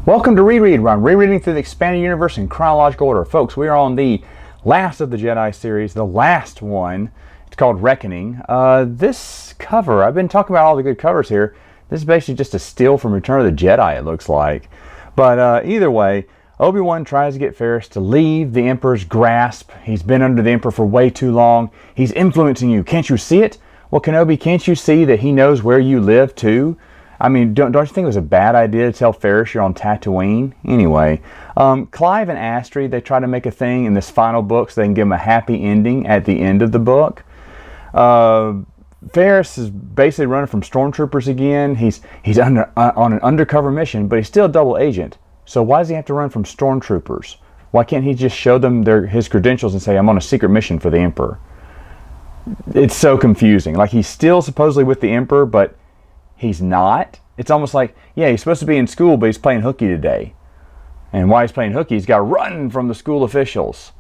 Welcome to Reread, where I'm rereading through the expanded universe in chronological order. Folks, we are on the last of the Jedi series, the last one. It's called Reckoning. This cover, I've been talking about all the good covers here. This is basically just a steal from Return of the Jedi, it looks like. But either way, Obi-Wan tries to get Ferris to leave the Emperor's grasp. He's been under the Emperor for way too long. He's influencing you. Can't you see it? Well, Kenobi, can't you see that he knows where you live too? I mean, don't you think it was a bad idea to tell Ferris you're on Tatooine? Anyway, Clive and Astri, they try to make a thing in this final book so they can give him a happy ending at the end of the book. Ferris is basically running from stormtroopers again. He's on an undercover mission, but he's still a double agent. So why does he have to run from stormtroopers? Why can't he just show them his credentials and say, I'm on a secret mission for the Emperor? It's so confusing. Like, he's still supposedly with the Emperor, but he's not. It's almost like, yeah, he's supposed to be in school, but he's playing hooky today. And while he's playing hooky, he's got to run from the school officials.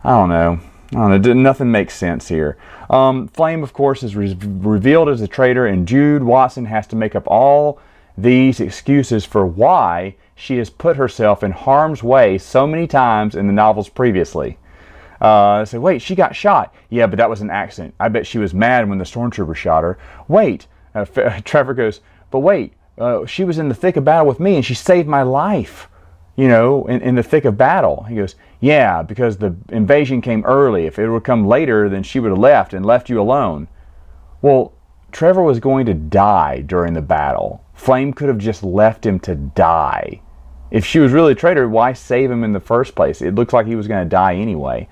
I don't know. Nothing makes sense here. Flame, of course, is revealed as a traitor, and Jude Watson has to make up all these excuses for why she has put herself in harm's way so many times in the novels previously. So, wait, she got shot. Yeah, but that was an accident. I bet she was mad when the stormtrooper shot her. Wait. Trevor goes, but wait, she was in the thick of battle with me and she saved my life, in the thick of battle. He goes, yeah, because the invasion came early. If it would come later, then she would have left you alone. Well, Trevor was going to die during the battle. Flame could have just left him to die. If she was really a traitor, why save him in the first place? It looks like he was going to die anyway.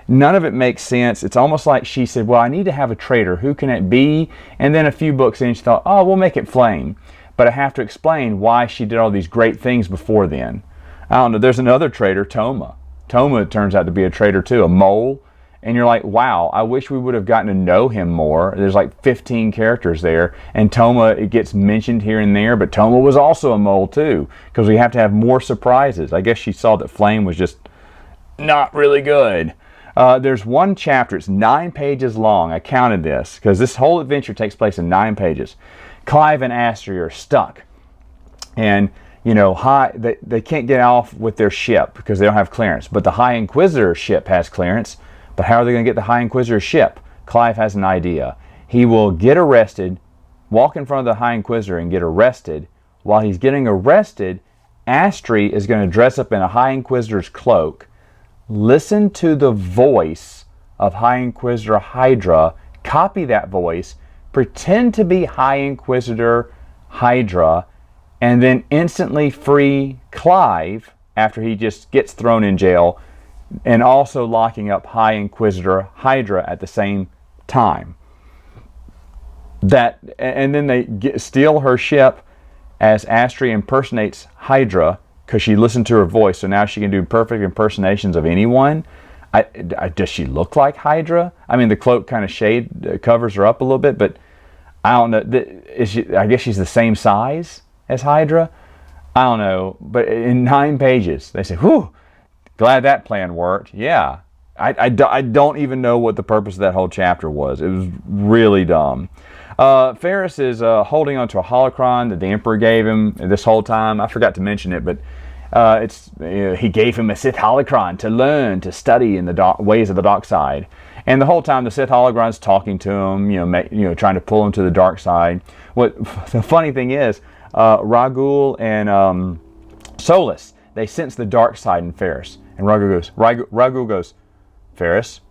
None of it makes sense. It's almost like she said, well, I need to have a traitor. Who can it be? And then a few books in, she thought, oh, we'll make it Flame. But I have to explain why she did all these great things before then. I don't know. There's another traitor, Tomah. Tomah turns out to be a traitor too, a mole. And you're like, wow, I wish we would have gotten to know him more. There's like 15 characters there. And Tomah, it gets mentioned here and there. But Tomah was also a mole too, because we have to have more surprises. I guess she saw that Flame was just not really good. There's one chapter, it's 9 pages long. I counted this, because this whole adventure takes place in 9 pages. Clive and Astri are stuck. And, they can't get off with their ship, because they don't have clearance. But the High Inquisitor ship has clearance. But how are they going to get the High Inquisitor ship? Clive has an idea. He will get arrested, walk in front of the High Inquisitor and get arrested. While he's getting arrested, Astri is going to dress up in a High Inquisitor's cloak, listen to the voice of High Inquisitor Hydra, copy that voice, pretend to be High Inquisitor Hydra, and then instantly free Clive after he just gets thrown in jail, and also locking up High Inquisitor Hydra at the same time. And then they steal her ship as Astri impersonates Hydra, because she listened to her voice, so now she can do perfect impersonations of anyone. Does she look like Hydra? I mean, the cloak kind of covers her up a little bit, but I don't know. I guess she's the same size as Hydra. I don't know. But in 9 pages, they say, whew, glad that plan worked. Yeah. I don't even know what the purpose of that whole chapter was. It was really dumb. Ferris is holding onto a holocron that the Emperor gave him this whole time. I forgot to mention it, but he gave him a Sith holocron to learn, to study in the ways of the dark side. And the whole time the Sith holocron's talking to him, trying to pull him to the dark side. What the funny thing is, Ragul and Solus, they sense the dark side in Ferris. And Ragul goes, Ferris,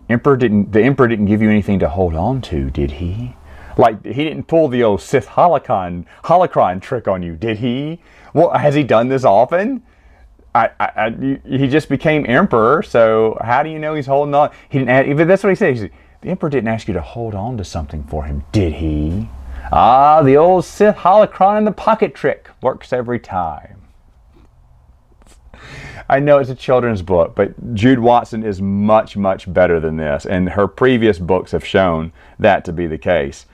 the Emperor didn't give you anything to hold on to, did he? Like, he didn't pull the old Sith holocron trick on you, did he? Well, has he done this often? He just became Emperor, so how do you know he's holding on? He didn't. Even that's what he said. The Emperor didn't ask you to hold on to something for him, did he? Ah, the old Sith holocron in the pocket trick works every time. I know it's a children's book, but Jude Watson is much, much better than this, and her previous books have shown that to be the case.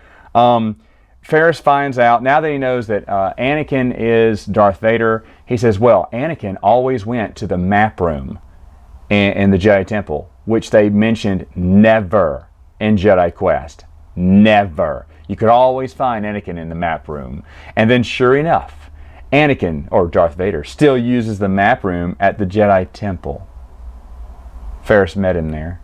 Ferris finds out, now that he knows that Anakin is Darth Vader, he says, well, Anakin always went to the map room in the Jedi Temple, which they mentioned never in Jedi Quest. Never. You could always find Anakin in the map room. And then sure enough, Anakin, or Darth Vader, still uses the map room at the Jedi Temple. Ferris met him there.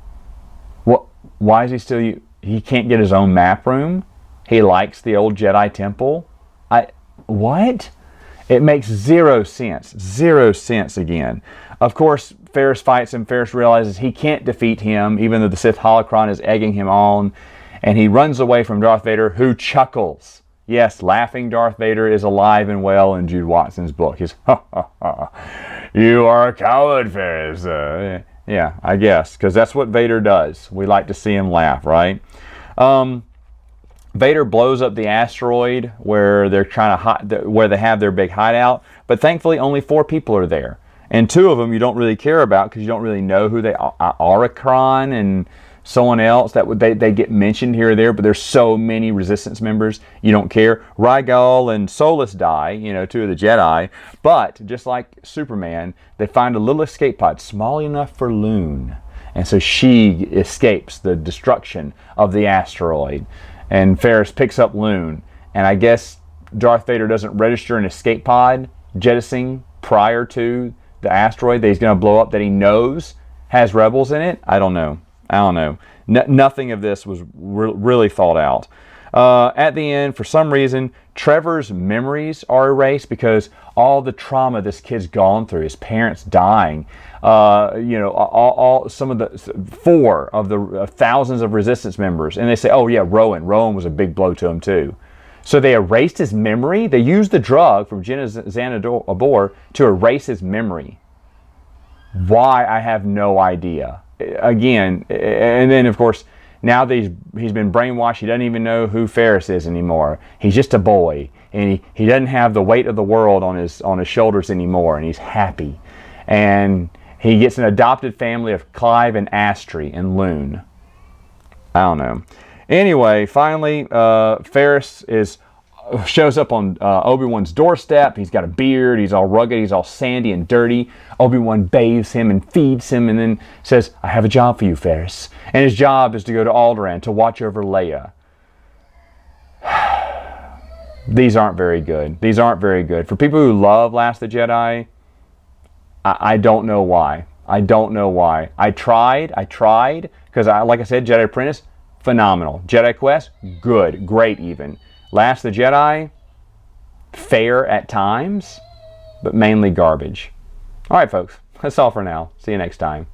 What? Why is he still... He can't get his own map room? He likes the old Jedi Temple? What? It makes zero sense. Zero sense again. Of course, Ferris fights him. Ferris realizes he can't defeat him, even though the Sith holocron is egging him on. And he runs away from Darth Vader, who chuckles. Yes, laughing Darth Vader is alive and well in Jude Watson's book. He's, ha ha ha, you are a coward, Ferris. Yeah, I guess, because that's what Vader does. We like to see him laugh, right? Vader blows up the asteroid where they're trying to where they have their big hideout, but thankfully only 4 people are there, and 2 of them you don't really care about because you don't really know who they are. Aurikron and someone else that they get mentioned here or there, but there's so many Resistance members you don't care. Rygal and Solus die, 2 of the Jedi, but just like Superman, they find a little escape pod small enough for Lune, and so she escapes the destruction of the asteroid. And Ferris picks up Lune, and I guess Darth Vader doesn't register an escape pod jettisoning prior to the asteroid that he's going to blow up that he knows has rebels in it. I don't know. Nothing of this was really thought out. At the end, for some reason, Trevor's memories are erased because all the trauma this kid's gone through, his parents dying, some of the 4 of the thousands of Resistance members, and they say, oh yeah, Rowan was a big blow to him too. So they erased his memory. They used the drug from Jenna Xanador to erase his memory. Why, I have no idea. Again, and then of course, now that he's been brainwashed, he doesn't even know who Ferris is anymore. He's just a boy, and he doesn't have the weight of the world on his shoulders anymore, and he's happy. And he gets an adopted family of Clive and Astri and Lune. I don't know. Anyway, finally, Ferris shows up on Obi-Wan's doorstep. He's got a beard. He's all rugged. He's all sandy and dirty. Obi-Wan bathes him and feeds him and then says, I have a job for you, Ferris. And his job is to go to Alderaan to watch over Leia. These aren't very good. These aren't very good. For people who love Last of the Jedi, I don't know why. I don't know why. I tried, because like I said, Jedi Apprentice, phenomenal. Jedi Quest, good, great even. Last of the Jedi, fair at times, but mainly garbage. All right, folks, that's all for now. See you next time.